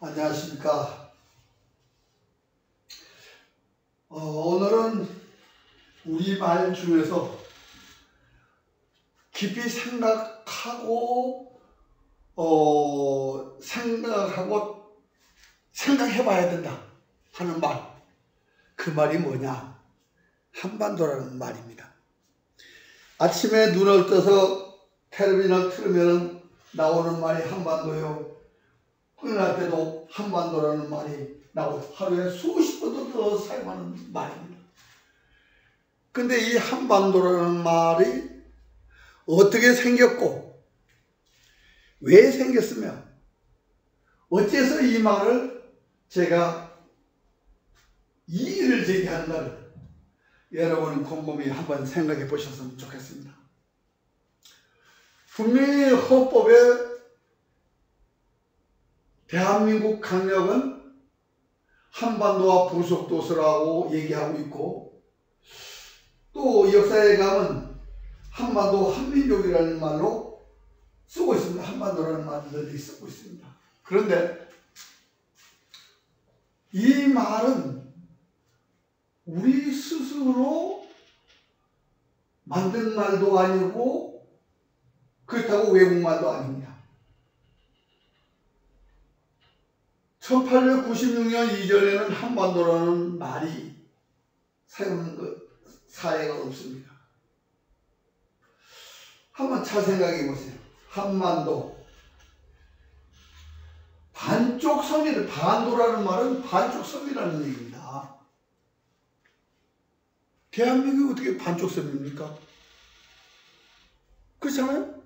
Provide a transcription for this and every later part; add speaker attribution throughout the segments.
Speaker 1: 안녕하십니까. 오늘은 우리말 중에서 깊이 생각하고 생각해봐야 된다 하는 말, 그 말이 뭐냐? 한반도라는 말입니다. 아침에 눈을 떠서 텔레비전을 틀으면 나오는 말이 한반도요. 끝날 때도 한반도라는 말이 나오고 하루에 수십 번도 더 사용하는 말입니다. 근데 이 한반도라는 말이 어떻게 생겼고 왜 생겼으며 어째서 이 말을 제가 이의를 제기하는가를 여러분 곰곰이 한번 생각해 보셨으면 좋겠습니다. 분명히 헌법에 대한민국 강력은 한반도와 부속도서라고 얘기하고 있고, 또 역사에 가면 한반도 한민족이라는 말로 쓰고 있습니다. 한반도라는 말들이 쓰고 있습니다. 그런데 이 말은 우리 스스로 만든 말도 아니고 그렇다고 외국말도 아닙니다. 1896년 이전에는 한반도라는 말이 사용한 사례가 없습니다. 한번 잘 생각해 보세요. 한반도, 반쪽 섬이라는, 반도라는 말은 반쪽 섬이라는 얘기입니다. 대한민국이 어떻게 반쪽 섬입니까? 그렇잖아요?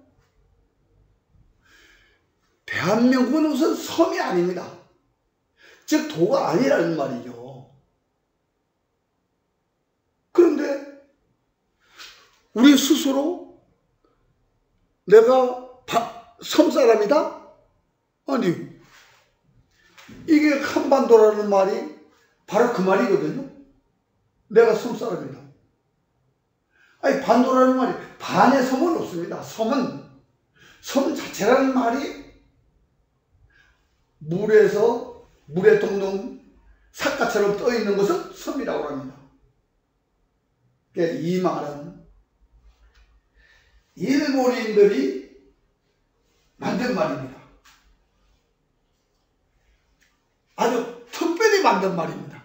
Speaker 1: 대한민국은 우선 섬이 아닙니다. 즉 도가 아니라는 말이죠. 그런데 우리 스스로 내가 섬 사람이다? 아니, 이게 한반도라는 말이 바로 그 말이거든요. 내가 섬 사람이다. 아니, 반도라는 말이 반의 섬은 없습니다. 섬 자체라는 말이 물에 동동 삿갓처럼 떠 있는 것을 섬이라고 합니다. 그러니까 이 말은 일본인들이 만든 말입니다. 아주 특별히 만든 말입니다.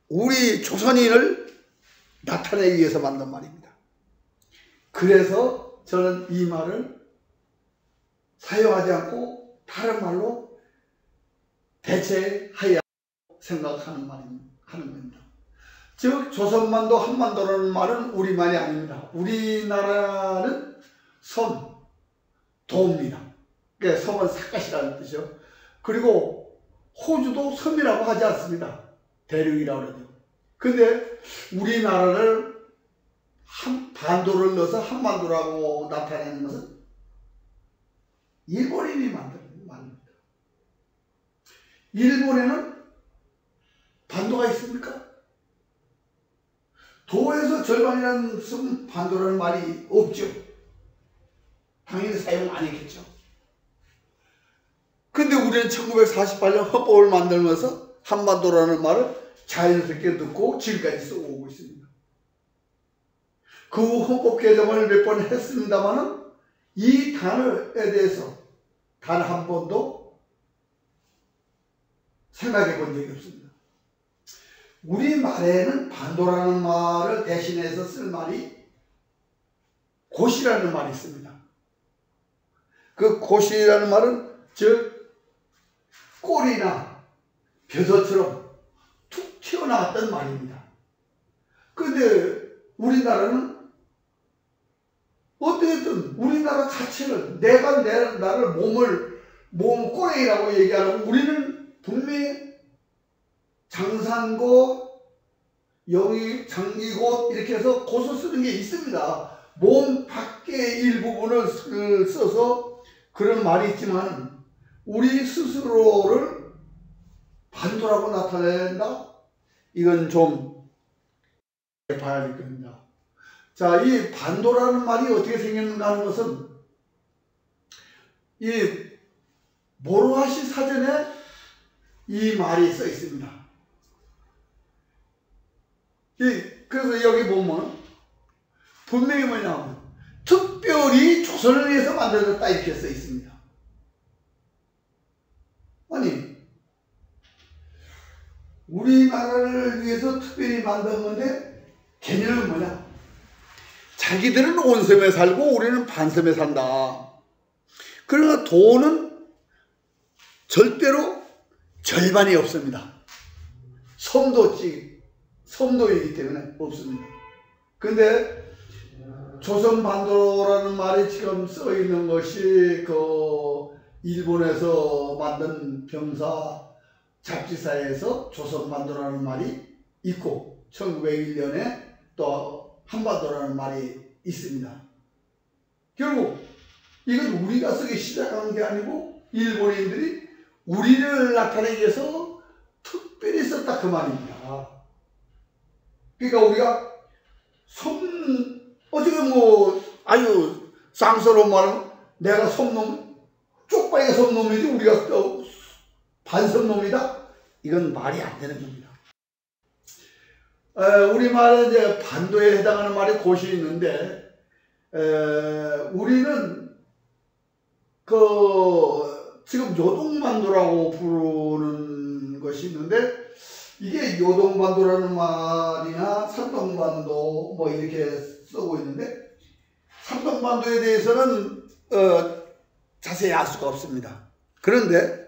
Speaker 1: 우리 조선인을 나타내기 위해서 만든 말입니다. 그래서 저는 이 말을 사용하지 않고 다른 말로 대체하여 생각하는 겁니다. 즉 조선반도 한반도라는 말은 우리말이 아닙니다. 우리나라는 섬, 도입니다. 그러니까 섬은 삿갓이라는 뜻이죠. 그리고 호주도 섬이라고 하지 않습니다. 대륙이라고 그러죠. 근데 우리나라를 반도를 넣어서 한반도라고 나타내는 것은 일본인이 만든 말입니다. 일본에는 반도가 있습니까? 도에서 절반이라는 쓴 반도라는 말이 없죠. 당연히 사용 안 했겠죠. 근데 우리는 1948년 헌법을 만들면서 한반도라는 말을 자연스럽게 넣고 지금까지 쓰고 오고 있습니다. 그 후 헌법 개정을 몇 번 했습니다마는 이 단어에 대해서 단 한 번도 생각해 본 적이 없습니다. 우리말에는 반도라는 말을 대신해서 쓸 말이 곳이라는 말이 있습니다. 그 곳이라는 말은 즉 꼬리나 벼슬처럼 툭 튀어나왔던 말입니다. 그런데 우리나라는 어떻게든 우리나라 자체를 내가 나를 몸 꼬레이라고 얘기하고 우리는 분명히 장산고, 장기고 이렇게 해서 곳을 쓰는 게 있습니다. 몸 밖의 일부분을 써서 그런 말이 있지만 우리 스스로를 반도라고 나타낸다? 이건 좀 봐야 될 겁니다. 자, 이 반도라는 말이 어떻게 생겼는가 하는 것은 이 모로하시 사전에 이 말이 써 있습니다. 그래서 여기 보면 분명히 뭐냐면 특별히 조선을 위해서 만들어졌다 이렇게 써 있습니다. 아니, 우리나라를 위해서 특별히 만든 건데 개념은 뭐냐? 자기들은 온섬에 살고 우리는 반섬에 산다. 그러나 도는 절대로 절반이 없습니다. 섬도이기 때문에 없습니다. 근데 조선반도라는 말이 지금 써 있는 것이 그 일본에서 만든 병사 잡지사에서 조선반도라는 말이 있고 1901년에 또 한반도라는 말이 있습니다. 결국 이건 우리가 쓰기 시작한 게 아니고 일본인들이 우리를 나타내기 위해서 특별히 썼다 그 말입니다. 그러니까 우리가 지금 뭐 아주 쌍스러운 말은 내가 섬놈 쪽파이가 섬놈이지 우리가 반섬놈이다? 이건 말이 안 되는 겁니다. 우리말은 이제 반도에 해당하는 말이 곳이 있는데 우리는 지금 요동반도라고 부르는 것이 있는데 이게 요동반도라는 말이나 산동반도 뭐 이렇게 쓰고 있는데 산동반도에 대해서는 자세히 알 수가 없습니다. 그런데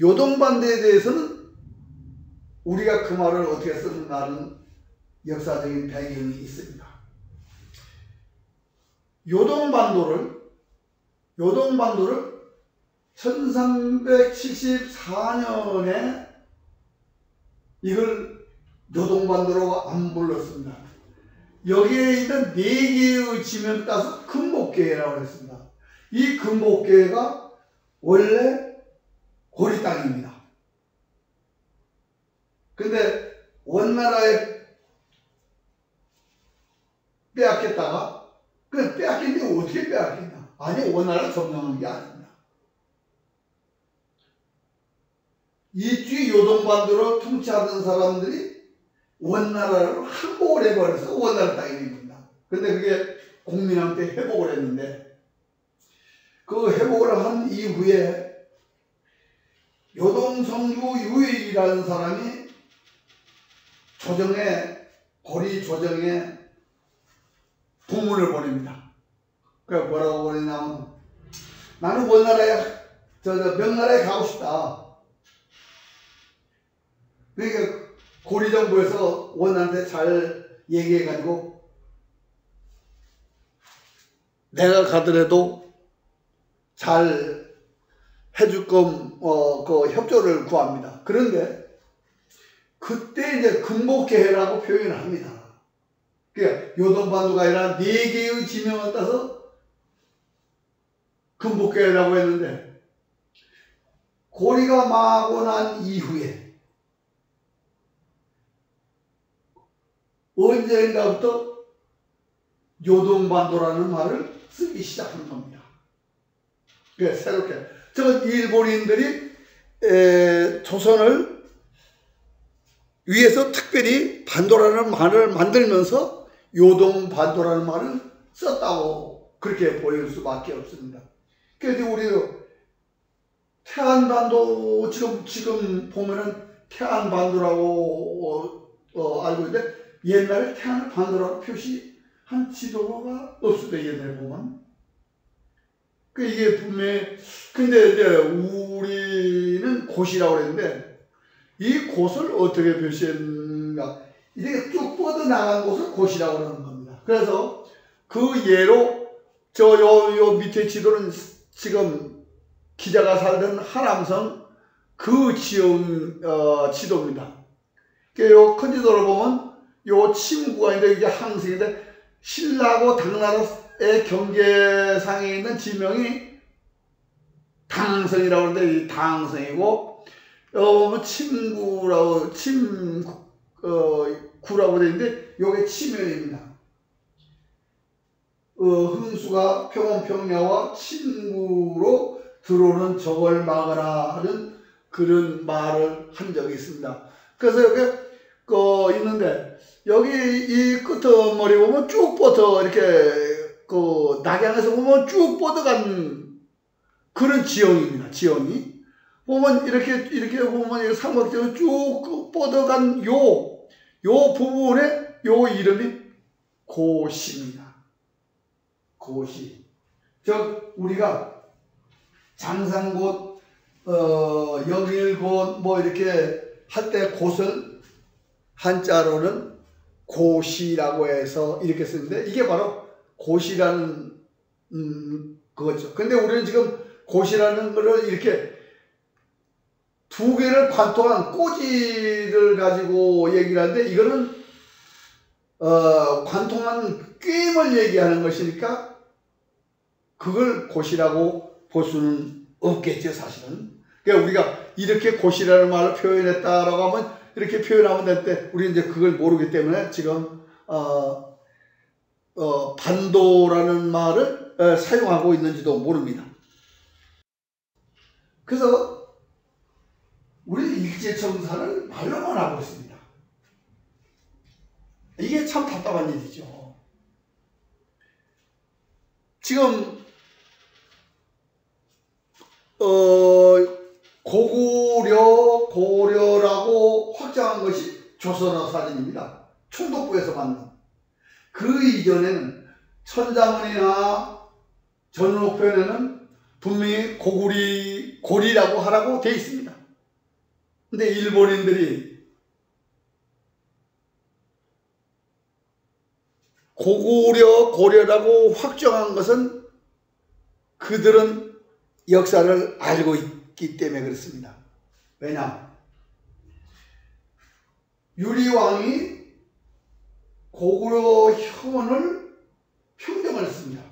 Speaker 1: 요동반도에 대해서는 우리가 그 말을 어떻게 쓰는가는 역사적인 배경이 있습니다. 요동반도를 1374년에 이걸 요동반도라고 안 불렀습니다. 여기에 있는 4개의 지명을 따서 금복계라고 했습니다. 이 금복계가 원래 고리 땅입니다. 근데 원나라에 빼앗겼다가 빼앗겼는데 어떻게 빼앗겼냐? 아니 원나라를 점령한 게 아닙니다. 이주 요동반도를 통치하던 사람들이 원나라를 항복을 해버려서 원나라 땅이 된 겁니다. 근데 그게 공민왕 때 회복을 했는데 그 회복을 한 이후에 요동성주 유익이라는 사람이 고리 조정에 부문을 보냅니다. 그래서 뭐라고 보냈냐면 나는 원나라에 명나라에 가고 싶다. 그러니까 고리정부에서 원나라한테 잘 얘기해가지고 내가 가더라도 잘 해줄 그 협조를 구합니다. 그런데 그때 이제 금복계라고 표현을 합니다. 그러니까 요동반도가 아니라 4개의 지명을 따서 금복계라고 했는데 고리가 망하고 난 이후에 언젠가부터 요동반도라는 말을 쓰기 시작한 겁니다. 그러니까 새롭게 저건 일본인들이 조선을 위해서 특별히 반도라는 말을 만들면서 요동반도라는 말을 썼다고 그렇게 보일 수밖에 없습니다. 그래서 우리도 태안반도 지금 보면은 태안반도라고 알고 있는데 옛날에 태안반도라고 표시한 지도가 없습니다. 옛날에 보면. 이게 분명히 근데 이제 우리는 곳이라고 그랬는데 이 곳을 어떻게 표시했는가? 이렇게 쭉 뻗어나간 곳을 곳이라고 그러는 겁니다. 그래서 그 예로 요 밑에 지도는 지금 기자가 살던 하남성 그 지역 지도입니다. 요 큰 지도를 보면 요 침구가 있는데 이게 항성인데 신라하고 당나라의 경계상에 있는 지명이 당항성이라고 하는데 이 당항성이고 침구라고 구라고 되어 있는데 요게 치면입니다. 흥수가 평원평야와 침구로 들어오는 적을 막아라 하는 그런 말을 한 적이 있습니다. 그래서 여기 있는데 여기 이 끄트머리 보면 쭉 뻗어 이렇게 낙양에서 보면 쭉 뻗어간 그런 지형입니다. 지형이 보면 이렇게 보면 삼각대로 쭉 뻗어간 요 부분에 요 이름이 고시입니다. 고시. 즉 우리가 장상곳, 영일곳 뭐 이렇게 할 때 곳을 한자로는 고시라고 해서 이렇게 쓰는데 이게 바로 고시라는 그거죠. 근데 우리는 지금 고시라는 거를 이렇게 두 개를 관통한 꼬지를 가지고 얘기를 하는데 이거는 관통한 꿰임을 얘기하는 것이니까 그걸 고시라고 볼 수는 없겠죠, 사실은. 그러니까 우리가 이렇게 고시라는 말을 표현했다라고 하면 이렇게 표현하면 되는데 우리는 이제 그걸 모르기 때문에 지금 반도라는 말을 사용하고 있는지도 모릅니다. 그래서 우리 일제청산을 말로만 하고 있습니다. 이게 참 답답한 일이죠. 지금 고려라고 확정한 것이 조선어 사전입니다. 총독부에서 만든. 그 이전에는 천자문이나 전록편에는 분명히 고리라고 하라고 되어 있습니다. 근데 일본인들이 고려라고 확정한 것은 그들은 역사를 알고 있기 때문에 그렇습니다. 왜냐? 유리왕이 고구려 현을 평정을 했습니다.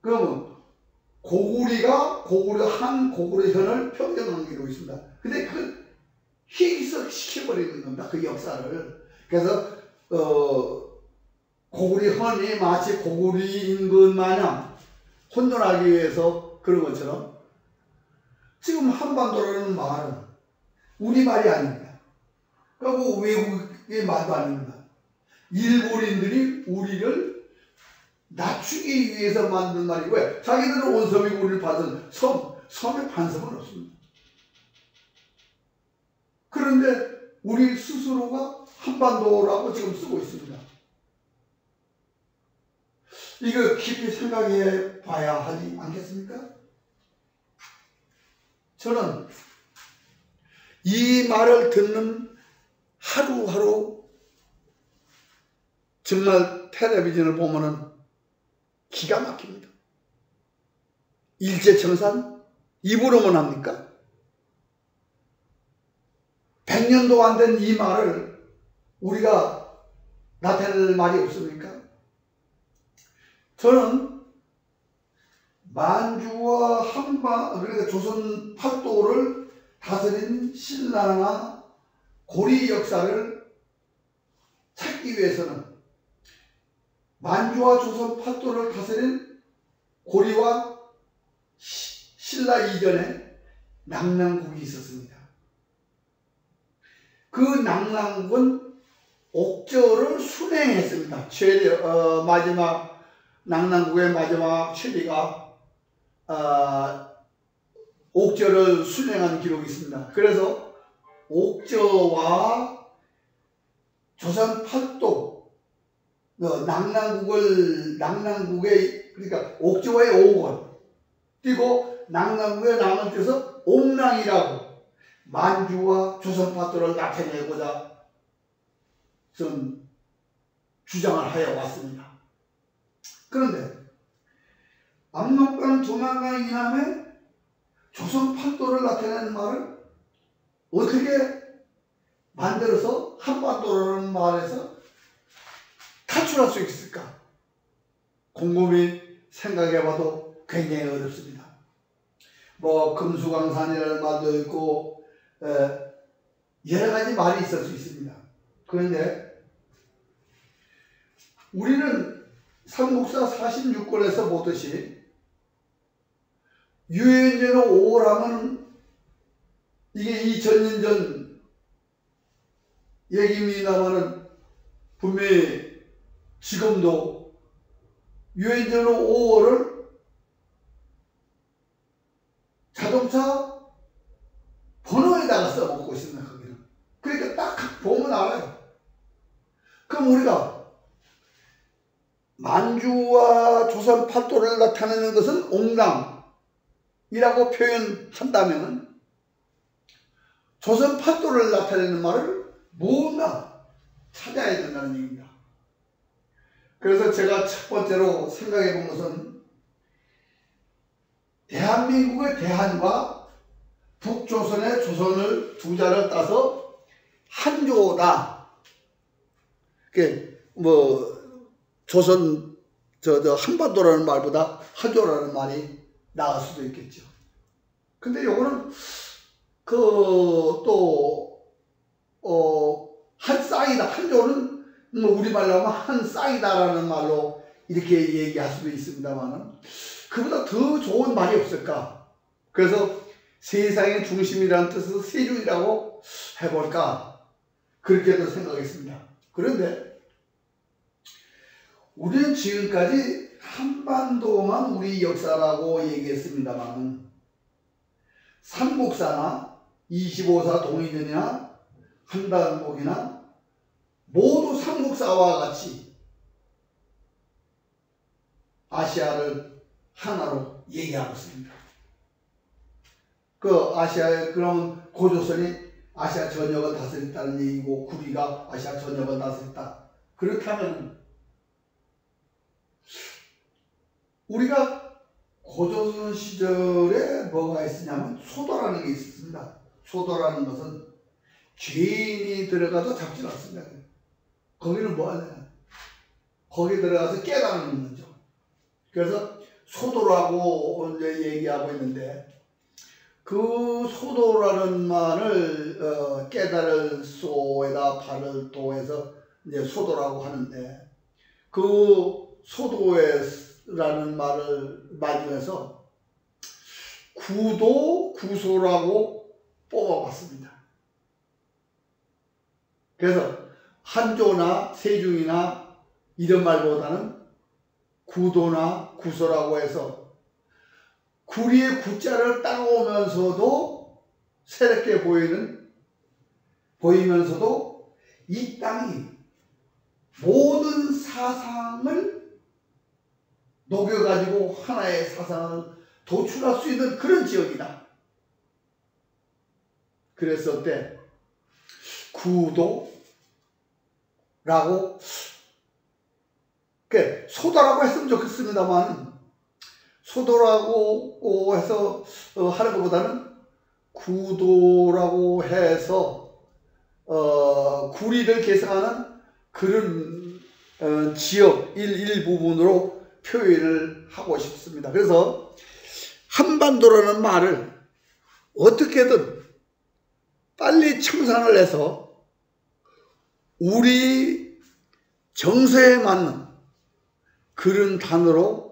Speaker 1: 그러면 고구려 현을 평정한 게 있습니다. 근데 그걸 희석시켜버리는 겁니다. 그 역사를. 그래서 고구려 현이 마치 고구려인 것 마냥 혼돈하기 위해서 그런 것처럼 지금 한반도라는 말은 우리 말이 아닙니다. 그리고 외국의 말도 아닙니다. 일본인들이 우리를 낮추기 위해서 만든 말이고 왜? 자기들은 원섬이고 우리를 받은 섬의 반섬은 없습니다. 그런데 우리 스스로가 한반도라고 지금 쓰고 있습니다. 이거 깊이 생각해 봐야 하지 않겠습니까? 저는 이 말을 듣는 하루하루 정말 텔레비전을 보면은 기가 막힙니다. 일제청산? 입으로만 합니까? 100년도 안 된 이 말을 우리가 나타낼 말이 없습니까? 저는 만주와 그러니까 조선 팔도를 다스린 신라나 고리 역사를 찾기 위해서는 만주와 조선 팔도를 다스린 고리와 신라 이전에 낙랑국이 있었습니다. 그 낙랑국은 옥저를 순행했습니다. 마지막 낙랑국의 마지막 최리가 옥저를 순행한 기록이 있습니다. 그래서 옥저와 조선 팔도 낙랑국의 그러니까 옥저와의 옥을 띄고 낙랑국의 낭을 띄어서 옥랑이라고 만주와 조선 팔도를 나타내고자 좀 주장을 하여 왔습니다. 그런데 압록강 조만강 이남에 조선 팔도를 나타내는 말을 어떻게 만들어서 한반도라는 말에서 탈출할 수 있을까? 곰곰이 생각해봐도 굉장히 어렵습니다. 뭐 금수강산이라는 말도 있고 여러 가지 말이 있을 수 있습니다. 그런데 우리는 삼국사 46권에서 보듯이 유엔제로 5월 하면 이게 2000년 전 얘기입니다마는 분명히 지금도 유엔제로 5월을 자동차 번호에다가 써먹고 있습니다. 거기는. 그러니까 딱 보면 알아요. 그럼 우리가 만주와 조선 팔도를 나타내는 것은 옹랑이라고 표현한다면 조선 팔도를 나타내는 말을 뭔가 찾아야 된다는 얘기입니다. 그래서 제가 첫 번째로 생각해 본 것은 대한민국의 대한과 북조선의 조선을 두 자를 따서 한조다. 조선 한반도라는 말보다 한조라는 말이 나을 수도 있겠죠. 근데 요거는 한 쌍이다. 한조는 우리말로 하면 한 쌍이다라는 말로 이렇게 얘기할 수도 있습니다만은 그보다 더 좋은 말이 없을까? 그래서 세상의 중심이라는 뜻으로 세중이라고 해볼까? 그렇게도 생각했습니다. 그런데 우리는 지금까지 한반도만 우리 역사라고 얘기했습니다만 삼국사나 25사 동의전이나 한반복이나 모두 삼국사와 같이 아시아를 하나로 얘기하고 있습니다. 아시아에 그러면 고조선이 아시아 전역을 다스렸다는 얘기고 구리가 아시아 전역을 다스렸다. 그렇다면 우리가 고조선 시절에 뭐가 있었냐면 소도라는 게 있었습니다. 소도라는 것은 죄인이 들어가도 잡지 않습니다. 거기는 뭐 하냐? 거기 들어가서 깨달는 거죠. 그래서 소도라고 이제 얘기하고 있는데 그 소도라는 말을 깨달을 소에다 발을 도해서 이제 소도라고 하는데 그 소도라는 말을 맞으면서 구도 구소라고 뽑아봤습니다. 그래서 한조나 세중이나 이런 말보다는 구도나 구소라고 해서 구리의 구자를 따라오면서도 새롭게 보이면서도 이 땅이 모든 사상을 녹여가지고 하나의 사상을 도출할 수 있는 그런 지역이다. 그랬을 때 구도라고 소도라고 했으면 좋겠습니다만 소도라고 해서 하는 것보다는 구도라고 해서 구리를 계승하는 그런 지역 일부분으로 표현을 하고 싶습니다. 그래서 한반도라는 말을 어떻게든 빨리 청산을 해서 우리 정서에 맞는 그런 단어로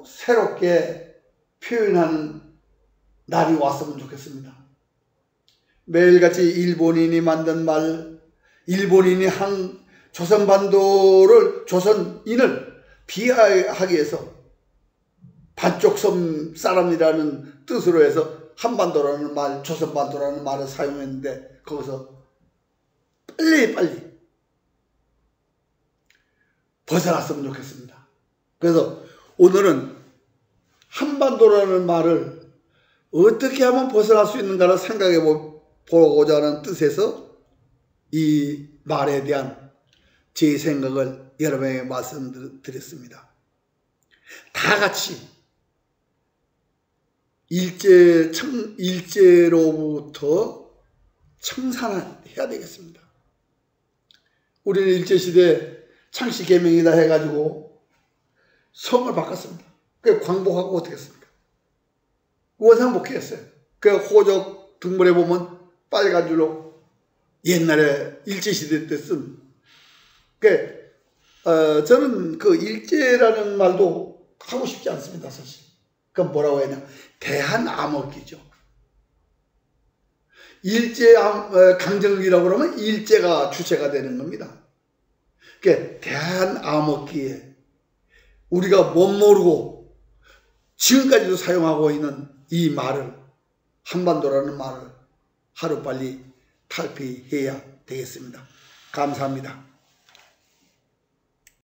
Speaker 1: 새롭게 표현하는 날이 왔으면 좋겠습니다. 매일같이 일본인이 만든 말, 일본인이 한 조선반도를, 조선인을 비하하기 위해서 반쪽섬 사람이라는 뜻으로 해서 한반도라는 말, 조선반도라는 말을 사용했는데 거기서 빨리 벗어났으면 좋겠습니다. 그래서 오늘은 한반도라는 말을 어떻게 하면 벗어날 수 있는가를 생각해 보고자 하는 뜻에서 이 말에 대한 제 생각을 여러분에게 말씀드렸습니다. 다 같이 일제로부터 청산해야 되겠습니다. 우리는 일제시대 창씨개명이다 해가지고 성을 바꿨습니다. 그 광복하고 어떻게 했습니까? 원상복귀했어요. 그 호적 등본에 보면 빨간 줄로 옛날에 일제시대 때 쓴. 저는 그 일제라는 말도 하고 싶지 않습니다, 사실. 그럼 뭐라고 해야 되냐? 대한암흑기죠. 일제 강점기라고 그러면 일제가 주체가 되는 겁니다. 그러니까 대한암흑기에 우리가 못 모르고 지금까지도 사용하고 있는 이 말을, 한반도라는 말을 하루빨리 탈피해야 되겠습니다. 감사합니다.